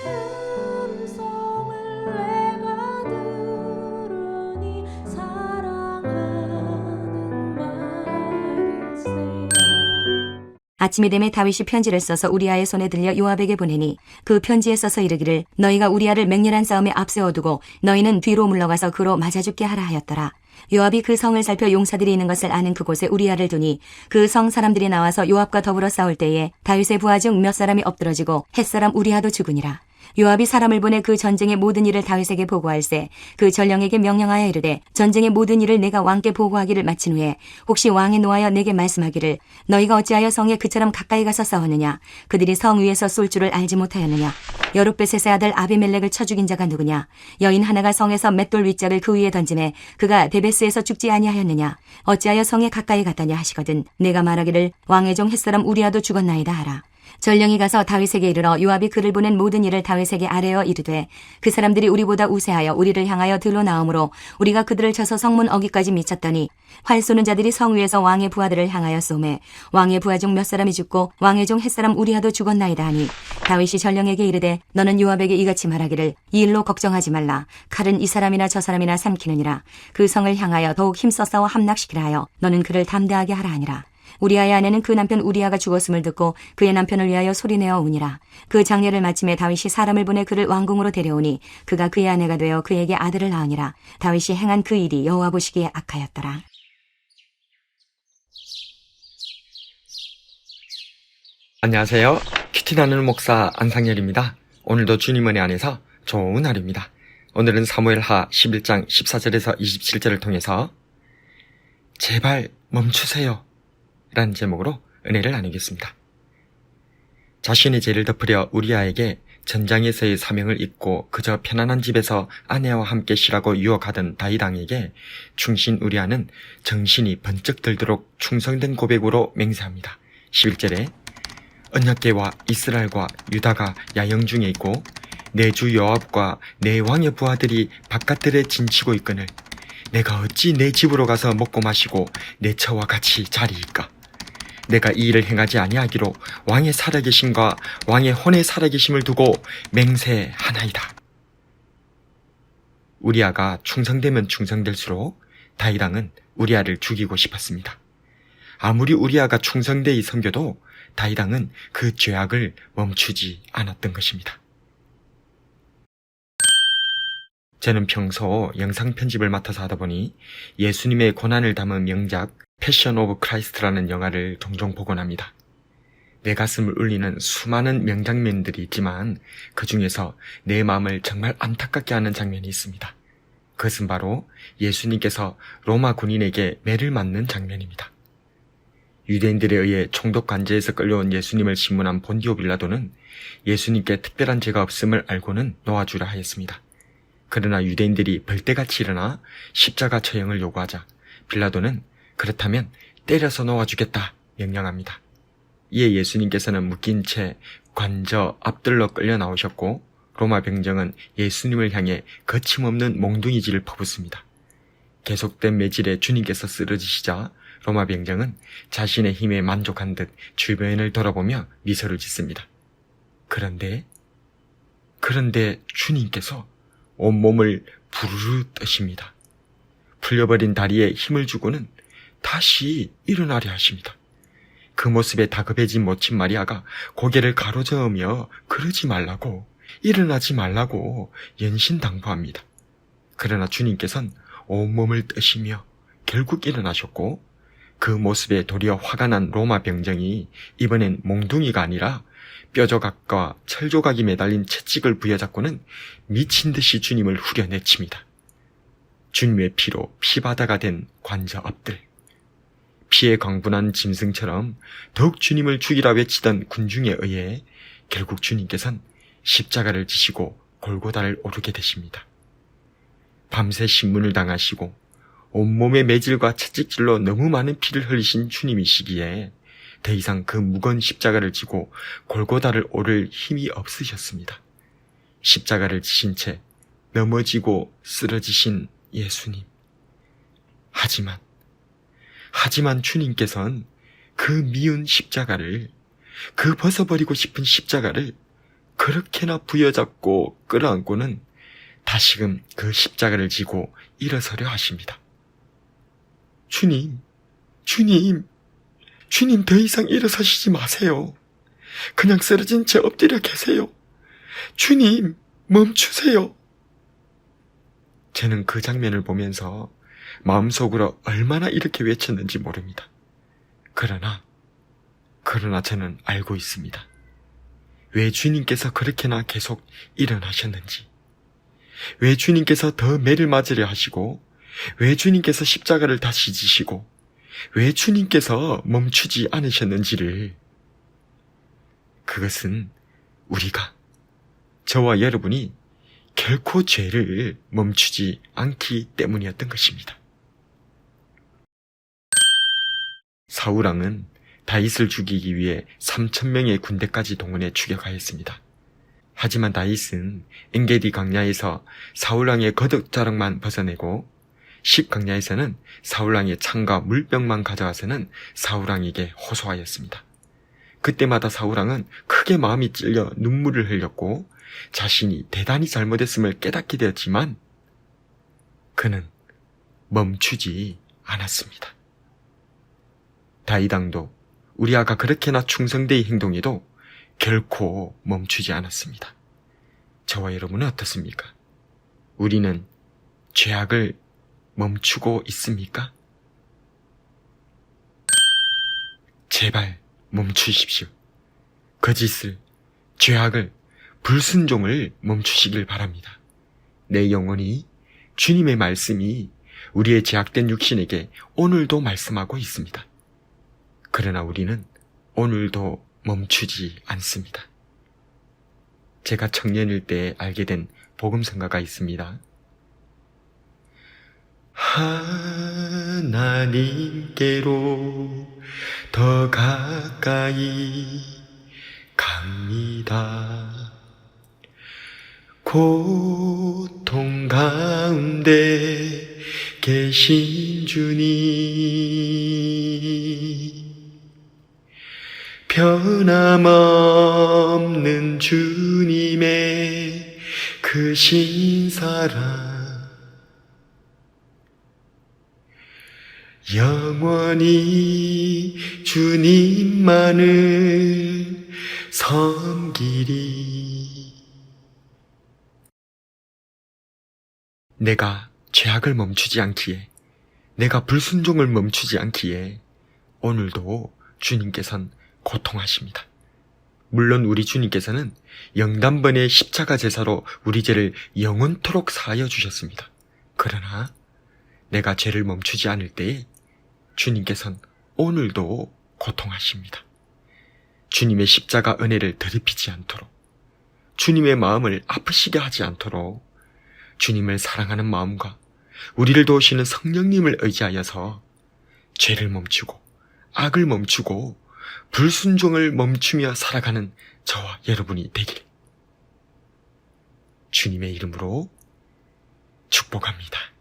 음성을 내가 들으니 사랑하는 말일세. 아침이 되매 다윗이 편지를 써서 우리아의 손에 들려 요압에게 보내니 그 편지에 써서 이르기를 너희가 우리아를 맹렬한 싸움에 앞세워두고 너희는 뒤로 물러가서 그로 맞아 죽게 하라 하였더라. 요압이 그 성을 살펴 용사들이 있는 것을 아는 그곳에 우리아를 두니 그 성 사람들이 나와서 요압과 더불어 싸울 때에 다윗의 부하 중 몇 사람이 엎드러지고 햇사람 우리아도 죽으니라. 요압이 사람을 보내 그 전쟁의 모든 일을 다윗에게 보고할세 그 전령에게 명령하여 이르되 전쟁의 모든 일을 내가 왕께 보고하기를 마친 후에 혹시 왕에 노하여 내게 말씀하기를 너희가 어찌하여 성에 그처럼 가까이 가서 싸웠느냐 그들이 성 위에서 쏠 줄을 알지 못하였느냐 여룻베셋의 아들 아비멜렉을 쳐 죽인 자가 누구냐 여인 하나가 성에서 맷돌 윗짝을 그 위에 던짐에 그가 데베스에서 죽지 아니하였느냐 어찌하여 성에 가까이 갔더냐 하시거든 내가 말하기를 왕의 종 햇사람 우리아도 죽었나이다 하라. 전령이 가서 다윗에게 이르러 요압이 그를 보낸 모든 일을 다윗에게 아뢰어 이르되 그 사람들이 우리보다 우세하여 우리를 향하여 들러 나오므로 우리가 그들을 쳐서 성문 어기까지 미쳤더니 활 쏘는 자들이 성 위에서 왕의 부하들을 향하여 쏘매 왕의 부하 중 몇 사람이 죽고 왕의 종 햇사람 우리아도 죽었나이다 하니 다윗이 전령에게 이르되 너는 요압에게 이같이 말하기를 이 일로 걱정하지 말라 칼은 이 사람이나 저 사람이나 삼키느니라 그 성을 향하여 더욱 힘써 싸워 함락시키라 하여 너는 그를 담대하게 하라 하니라. 우리아의 아내는 그 남편 우리아가 죽었음을 듣고 그의 남편을 위하여 소리내어 우니라. 그 장례를 마침에 다윗이 사람을 보내 그를 왕궁으로 데려오니 그가 그의 아내가 되어 그에게 아들을 낳으니라. 다윗이 행한 그 일이 여호와 보시기에 악하였더라. 안녕하세요. 큐티 나누는 목사 안상열입니다. 오늘도 주님 은혜 안에서 좋은 날입니다. 오늘은 사무엘하 11장 14절에서 27절을 통해서 제발 멈추세요 라는 제목으로 은혜를 나누겠습니다. 자신의 죄를 덮으려 우리아에게 전장에서의 사명을 잊고 그저 편안한 집에서 아내와 함께 쉬라고 유혹하던 다윗 왕에게 충신 우리아는 정신이 번쩍 들도록 충성된 고백으로 맹세합니다. 11절에 언약궤와 이스라엘과 유다가 야영 중에 있고 내 주 요압과 내 왕의 부하들이 바깥들에 진치고 있거늘 내가 어찌 내 집으로 가서 먹고 마시고 내 처와 같이 자리일까? 내가 이 일을 행하지 아니하기로 왕의 살아계심과 왕의 혼의 살아계심을 두고 맹세하나이다. 우리아가 충성되면 충성될수록 다윗 왕은 우리아를 죽이고 싶었습니다. 아무리 우리아가 충성되이 섬겨도 다윗 왕은 그 죄악을 멈추지 않았던 것입니다. 저는 평소 영상 편집을 맡아서 하다 보니 예수님의 고난을 담은 명작 패션 오브 크라이스트라는 영화를 종종 보곤 합니다. 내 가슴을 울리는 수많은 명장면들이 있지만 그 중에서 내 마음을 정말 안타깝게 하는 장면이 있습니다. 그것은 바로 예수님께서 로마 군인에게 매를 맞는 장면입니다. 유대인들에 의해 총독 관제에서 끌려온 예수님을 심문한 본디오 빌라도는 예수님께 특별한 죄가 없음을 알고는 놓아주라 하였습니다. 그러나 유대인들이 벌떼같이 일어나 십자가 처형을 요구하자 빌라도는 그렇다면 때려서 놓아주겠다 명령합니다. 이에 예수님께서는 묶인 채 관저 앞들러 끌려 나오셨고 로마 병정은 예수님을 향해 거침없는 몽둥이질을 퍼붓습니다. 계속된 매질에 주님께서 쓰러지시자 로마 병정은 자신의 힘에 만족한 듯 주변을 돌아보며 미소를 짓습니다. 그런데 주님께서 온몸을 부르르 떠십니다. 풀려버린 다리에 힘을 주고는 다시 일어나려 하십니다. 그 모습에 다급해진 모친 마리아가 고개를 가로저으며 그러지 말라고, 일어나지 말라고 연신당부합니다. 그러나 주님께서는 온몸을 뜨시며 결국 일어나셨고 그 모습에 도리어 화가 난 로마 병정이 이번엔 몽둥이가 아니라 뼈조각과 철조각이 매달린 채찍을 부여잡고는 미친 듯이 주님을 후려내칩니다. 주님의 피로 피바다가 된 관저 앞들, 피에 광분한 짐승처럼 더욱 주님을 죽이라 외치던 군중에 의해 결국 주님께서는 십자가를 지시고 골고다를 오르게 되십니다. 밤새 신문을 당하시고 온몸의 매질과 채찍질로 너무 많은 피를 흘리신 주님이시기에 더 이상 그 무거운 십자가를 지고 골고다를 오를 힘이 없으셨습니다. 십자가를 지신 채 넘어지고 쓰러지신 예수님. 하지만 주님께서는 그 미운 십자가를, 그 벗어버리고 싶은 십자가를 그렇게나 부여잡고 끌어안고는 다시금 그 십자가를 지고 일어서려 하십니다. 주님, 주님, 주님 더 이상 일어서시지 마세요. 그냥 쓰러진 채 엎드려 계세요. 주님, 멈추세요. 저는 그 장면을 보면서 마음속으로 얼마나 이렇게 외쳤는지 모릅니다. 그러나 저는 알고 있습니다. 왜 주님께서 그렇게나 계속 일어나셨는지, 왜 주님께서 더 매를 맞으려 하시고, 왜 주님께서 십자가를 다시 지시고, 왜 주님께서 멈추지 않으셨는지를, 그것은 우리가, 저와 여러분이 결코 죄를 멈추지 않기 때문이었던 것입니다. 사울왕은 다윗을 죽이기 위해 3,000명의 군대까지 동원해 추격하였습니다. 하지만 다윗은 엔게디 강야에서 사울왕의 거덕자락만 벗어내고 십강야에서는 사울왕의 창과 물병만 가져와서는 사울왕에게 호소하였습니다. 그때마다 사울왕은 크게 마음이 찔려 눈물을 흘렸고 자신이 대단히 잘못했음을 깨닫게 되었지만 그는 멈추지 않았습니다. 다윗왕도 우리아가 그렇게나 충성되이 행동해도 결코 멈추지 않았습니다. 저와 여러분은 어떻습니까? 우리는 죄악을 멈추고 있습니까? 제발 멈추십시오. 거짓을, 죄악을, 불순종을 멈추시길 바랍니다. 내 영혼이 주님의 말씀이 우리의 제약된 육신에게 오늘도 말씀하고 있습니다. 그러나 우리는 오늘도 멈추지 않습니다. 제가 청년일 때 알게 된 복음성가가 있습니다. 하나님께로 더 가까이 갑니다. 고통 가운데 계신 주님, 변함없는 주님의 크신 사랑, 영원히 주님만을 섬기리. 내가 죄악을 멈추지 않기에, 내가 불순종을 멈추지 않기에 오늘도 주님께서는 고통하십니다. 물론 우리 주님께서는 영단번의 십자가 제사로 우리 죄를 영원토록 사하여 주셨습니다. 그러나 내가 죄를 멈추지 않을 때에 주님께서는 오늘도 고통하십니다. 주님의 십자가 은혜를 더럽히지 않도록, 주님의 마음을 아프시게 하지 않도록 주님을 사랑하는 마음과 우리를 도우시는 성령님을 의지하여서 죄를 멈추고 악을 멈추고 불순종을 멈추며 살아가는 저와 여러분이 되길 주님의 이름으로 축복합니다.